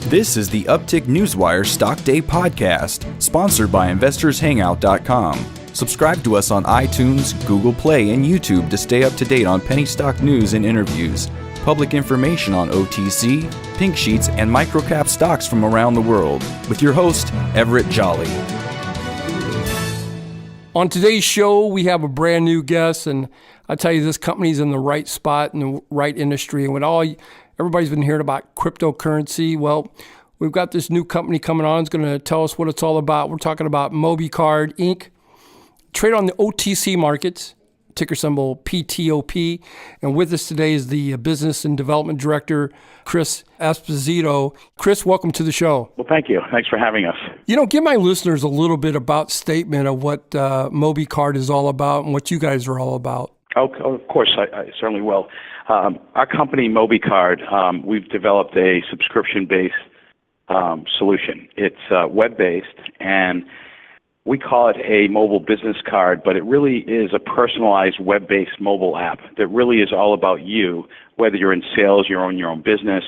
This is the Uptick Newswire Stock Day Podcast, sponsored by InvestorsHangout.com. Subscribe to us on iTunes, Google Play, and YouTube to stay up to date on penny stock news and interviews, public information on OTC, pink sheets, and microcap stocks from around the world, with your host, Everett Jolly. On today's show, we have a brand new guest, and I tell you, this company's in the right spot, in the right industry, and everybody's been hearing about cryptocurrency. Well, we've got this new company coming on. It's going to tell us what it's all about. We're talking about MobiCard Inc. Trade on the OTC markets, ticker symbol PTOP. And with us today is the Business and Development Director, Chris Esposito. Chris, welcome to the show. Well, thank you. Thanks for having us. Give my listeners a little bit about statement of what MobiCard is all about and what you guys are all about. Oh, of course, I certainly will. Our company, MobiCard, we've developed a subscription-based solution. It's web-based, and we call it a mobile business card, but it really is a personalized web-based mobile app that really is all about you, whether you're in sales, you own your own business.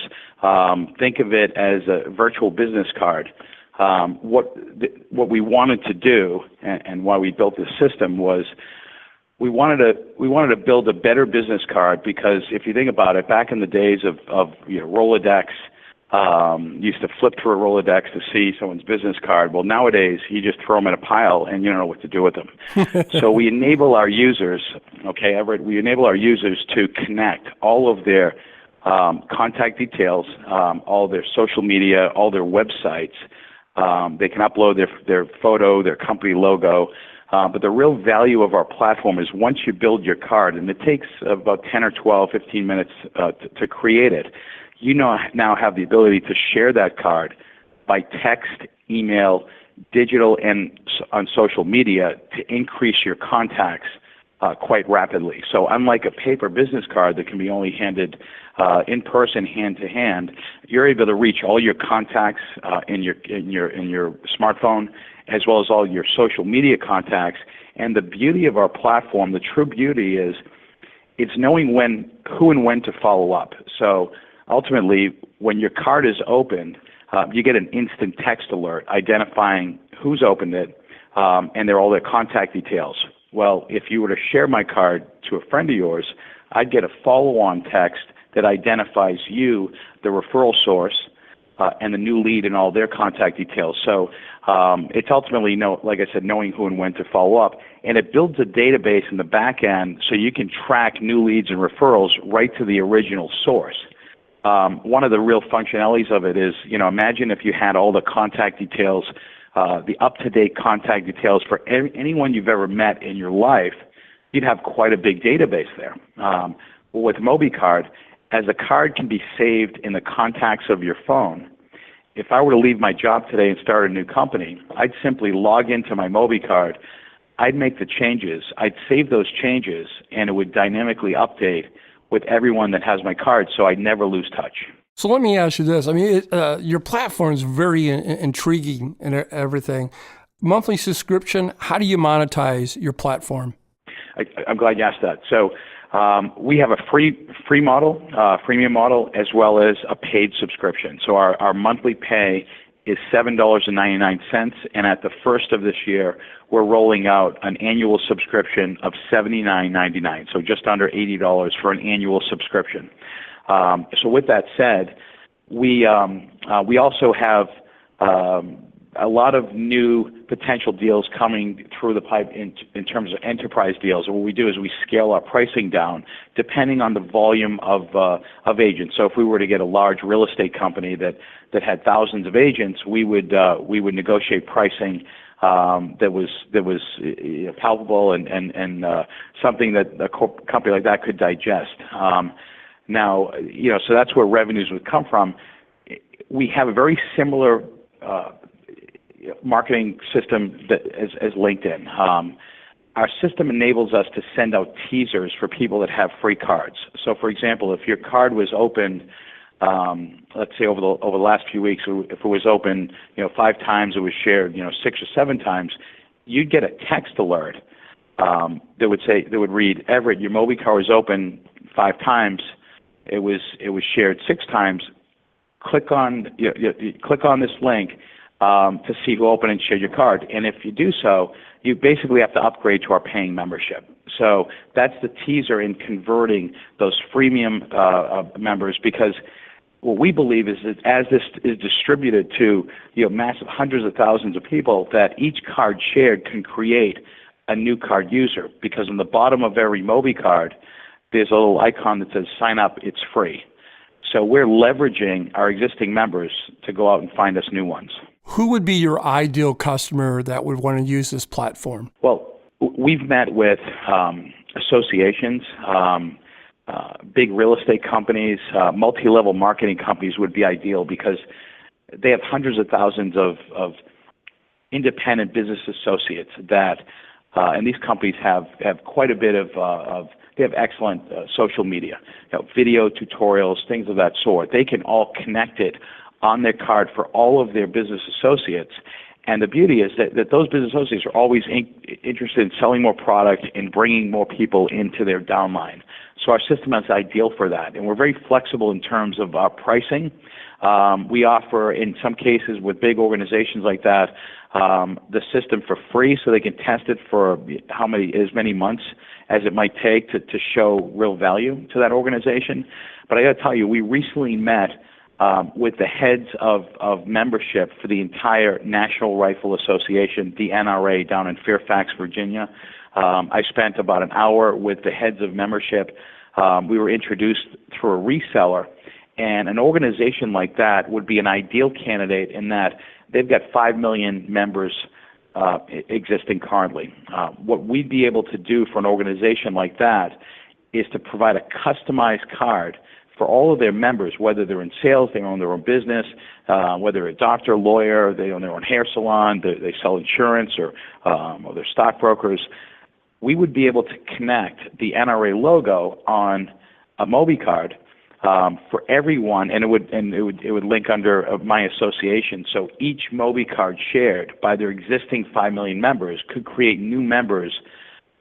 Think of it as a virtual business card. What we wanted to do, and why we built this system, was we wanted to build a better business card, because if you think about it, back in the days of Rolodex, you used to flip through a Rolodex to see someone's business card. Well, nowadays, you just throw them in a pile and you don't know what to do with them. So we enable our users, okay, Everett, we enable our users to connect all of their contact details, all their social media, all their websites. They can upload their photo, their company logo. But the real value of our platform is once you build your card, and it takes about 10 or 12, 15 minutes to create it, you now have the ability to share that card by text, email, digital, and on social media to increase your contacts quite rapidly. So unlike a paper business card that can be only handed in person, hand to hand, you're able to reach all your contacts in your smartphone, as well as all your social media contacts. And the beauty of our platform, the true beauty, is it's knowing who and when to follow up. So ultimately, when your card is opened, you get an instant text alert identifying who's opened it, and all their contact details. Well, if you were to share my card to a friend of yours, I'd get a follow-on text that identifies you, the referral source, and the new lead and all their contact details. So it's ultimately, like I said, knowing who and when to follow up. And it builds a database in the back end so you can track new leads and referrals right to the original source. One of the real functionalities of it is, imagine if you had all the contact details, the up-to-date contact details for anyone you've ever met in your life. You'd have quite a big database there. With MobiCard, as a card can be saved in the contacts of your phone, if I were to leave my job today and start a new company, I'd simply log into my MobiCard, I'd make the changes, I'd save those changes, and it would dynamically update with everyone that has my card, so I'd never lose touch. So let me ask you this. I mean, your platform is very intriguing and everything. Monthly subscription, how do you monetize your platform? I'm glad you asked that. So we have a free model, freemium model, as well as a paid subscription. So our monthly pay is $7.99, and at the first of this year, we're rolling out an annual subscription of $79.99, so just under $80 for an annual subscription. So with that said, we also have a lot of new potential deals coming through the pipe in terms of enterprise deals. And what we do is we scale our pricing down depending on the volume of agents. So if we were to get a large real estate company that had thousands of agents, we would negotiate pricing that was palpable and something that a company like that could digest. Now, so that's where revenues would come from. We have a very similar marketing system as LinkedIn. Our system enables us to send out teasers for people that have free cards. So, for example, if your card was opened, let's say over the last few weeks, if it was open, 5 times, it was shared, 6 or 7 times, you'd get a text alert that would read, Everett, your MobiCard was open 5 times. It was shared 6 times. click on click on this link to see who opened and shared your card. And if you do so, you basically have to upgrade to our paying membership. So that's the teaser in converting those freemium members, because what we believe is that as this is distributed to massive hundreds of thousands of people, that each card shared can create a new card user, because on the bottom of every MobiCard, there's a little icon that says sign up, it's free. So we're leveraging our existing members to go out and find us new ones. Who would be your ideal customer that would want to use this platform? Well, we've met with associations, big real estate companies, multi-level marketing companies would be ideal, because they have hundreds of thousands of independent business associates that, and these companies have quite a bit of they have excellent social media, video tutorials, things of that sort. They can all connect it on their card for all of their business associates. And the beauty is that those business associates are always interested in selling more product and bringing more people into their downline. So our system is ideal for that. And we're very flexible in terms of our pricing. We offer, in some cases with big organizations like that, the system for free, so they can test it for as many months as it might take to show real value to that organization. But I got to tell you, we recently met with the heads of membership for the entire National Rifle Association, the NRA, down in Fairfax, Virginia. I spent about an hour with the heads of membership. We were introduced through a reseller, and an organization like that would be an ideal candidate in that they've got 5 million members existing currently. What we'd be able to do for an organization like that is to provide a customized card for all of their members, whether they're in sales, they own their own business, whether they're a doctor, lawyer, they own their own hair salon, they sell insurance, or they're stockbrokers. We would be able to connect the NRA logo on a MobiCard for everyone, and it would link under my association. So each MobiCard shared by their existing 5 million members could create new members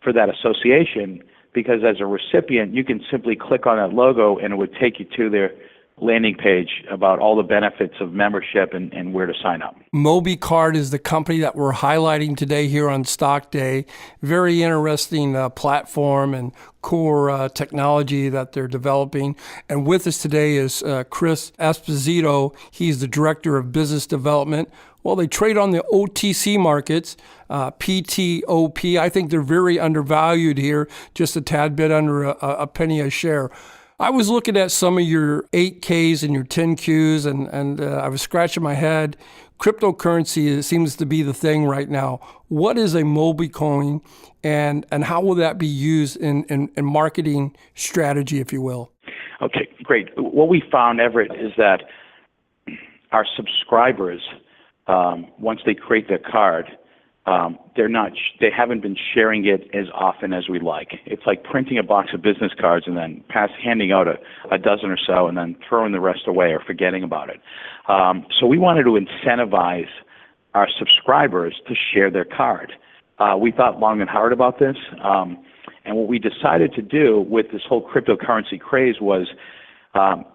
for that association, because as a recipient, you can simply click on that logo and it would take you to their landing page about all the benefits of membership and where to sign up. MobiCard is the company that we're highlighting today here on Stock Day. Very interesting platform and core technology that they're developing. And with us today is Chris Esposito. He's the Director of Business Development. Well, they trade on the OTC markets, PTOP. I think they're very undervalued here, just a tad bit under a penny a share. I was looking at some of your 8Ks and your 10Qs, and I was scratching my head. Cryptocurrency seems to be the thing right now. What is a MobiCoin, and how will that be used in marketing strategy, if you will? Okay, great. What we found, Everett, is that our subscribers, once they create their card, they haven't been sharing it as often as we'd like. It's like printing a box of business cards and then handing out a dozen or so and then throwing the rest away or forgetting about it. So we wanted to incentivize our subscribers to share their card. We thought long and hard about this, and what we decided to do with this whole cryptocurrency craze was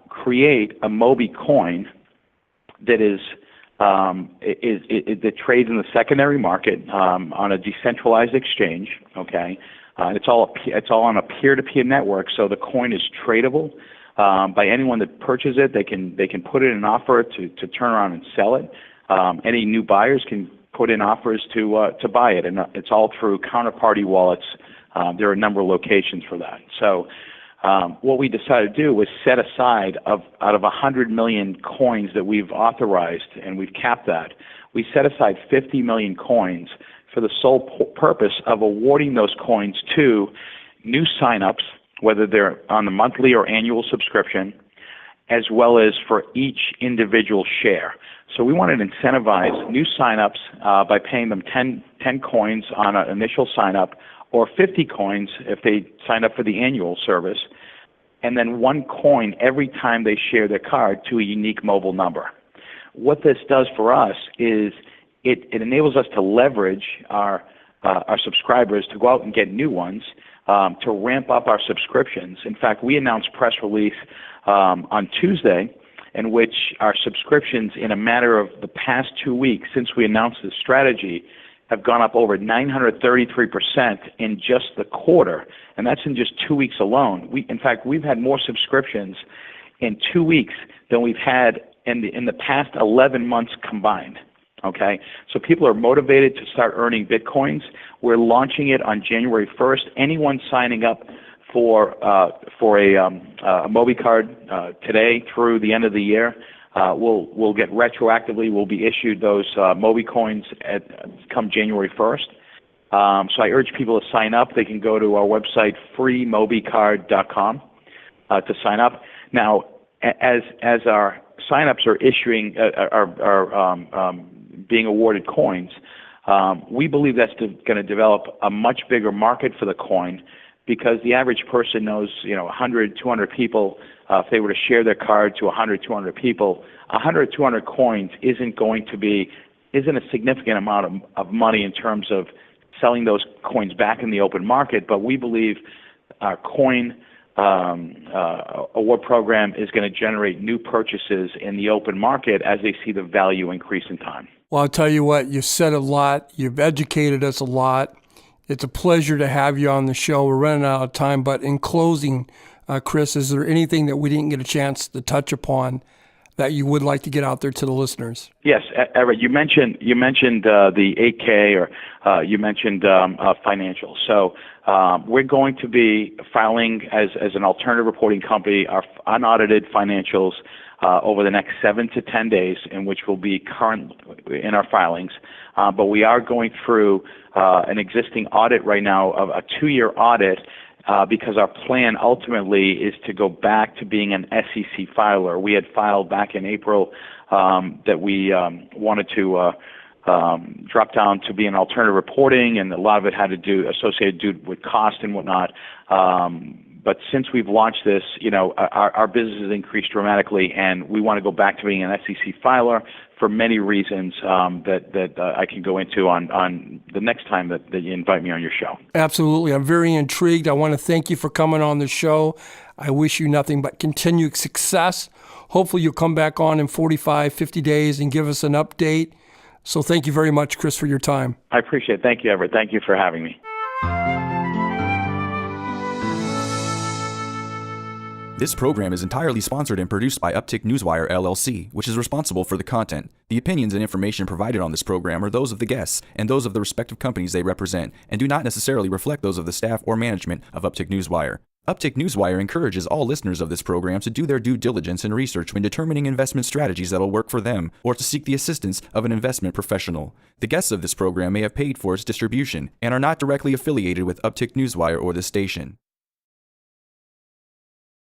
create a MobiCoin that that trades in the secondary market on a decentralized exchange. Okay, it's all on a peer-to-peer network, so the coin is tradable by anyone that purchases it. They can put in an offer to turn around and sell it. Any new buyers can put in offers to buy it, and it's all through counterparty wallets. There are a number of locations for that. So what we decided to do was set aside out of 100 million coins that we've authorized, and we've capped that, we set aside 50 million coins for the sole purpose of awarding those coins to new signups, whether they're on the monthly or annual subscription, as well as for each individual share. So we wanted to incentivize new signups by paying them 10 coins on an initial signup, or 50 coins if they sign up for the annual service, and then 1 coin every time they share their card to a unique mobile number. What this does for us is it enables us to leverage our subscribers to go out and get new ones, to ramp up our subscriptions. In fact, we announced press release on Tuesday, in which our subscriptions in a matter of the past 2 weeks since we announced this strategy have gone up over 933% in just the quarter, and that's in just 2 weeks alone. In fact, we've had more subscriptions in 2 weeks than we've had in the past 11 months combined. Okay, so people are motivated to start earning Bitcoins. We're launching it on January 1st. Anyone signing up for a MobiCard today through the end of the year will get retroactively. Will be issued those MobiCoins come January 1st. So I urge people to sign up. They can go to our website freemobicard.com to sign up. Now, as our signups are issuing being awarded coins, we believe that's going to develop a much bigger market for the coin, because the average person knows, 100, 200 people. If they were to share their card to 100, 200 people, 100, 200 coins isn't a significant amount of money in terms of selling those coins back in the open market. But we believe our coin award program is going to generate new purchases in the open market as they see the value increase in time. Well, I'll tell you what, you said a lot. You've educated us a lot. It's a pleasure to have you on the show. We're running out of time, but in closing, Chris, is there anything that we didn't get a chance to touch upon that you would like to get out there to the listeners? Yes, Everett, you mentioned the 8K, or you mentioned financials. So we're going to be filing as an alternative reporting company our unaudited financials over the next 7 to 10 days, in which will be current in our filings. But we are going through an existing audit right now, of a 2-year audit, because our plan ultimately is to go back to being an SEC filer. We had filed back in April that we wanted to drop down to be an alternative reporting, and a lot of it had to do associated with cost and whatnot. But since we've launched this, our business has increased dramatically, and we want to go back to being an SEC filer for many reasons that I can go into on the next time that you invite me on your show. Absolutely. I'm very intrigued. I want to thank you for coming on the show. I wish you nothing but continued success. Hopefully you'll come back on in 45, 50 days and give us an update. So thank you very much, Chris, for your time. I appreciate it. Thank you, Everett. Thank you for having me. This program is entirely sponsored and produced by Uptick Newswire, LLC, which is responsible for the content. The opinions and information provided on this program are those of the guests and those of the respective companies they represent, and do not necessarily reflect those of the staff or management of Uptick Newswire. Uptick Newswire encourages all listeners of this program to do their due diligence and research when determining investment strategies that will work for them, or to seek the assistance of an investment professional. The guests of this program may have paid for its distribution and are not directly affiliated with Uptick Newswire or this station.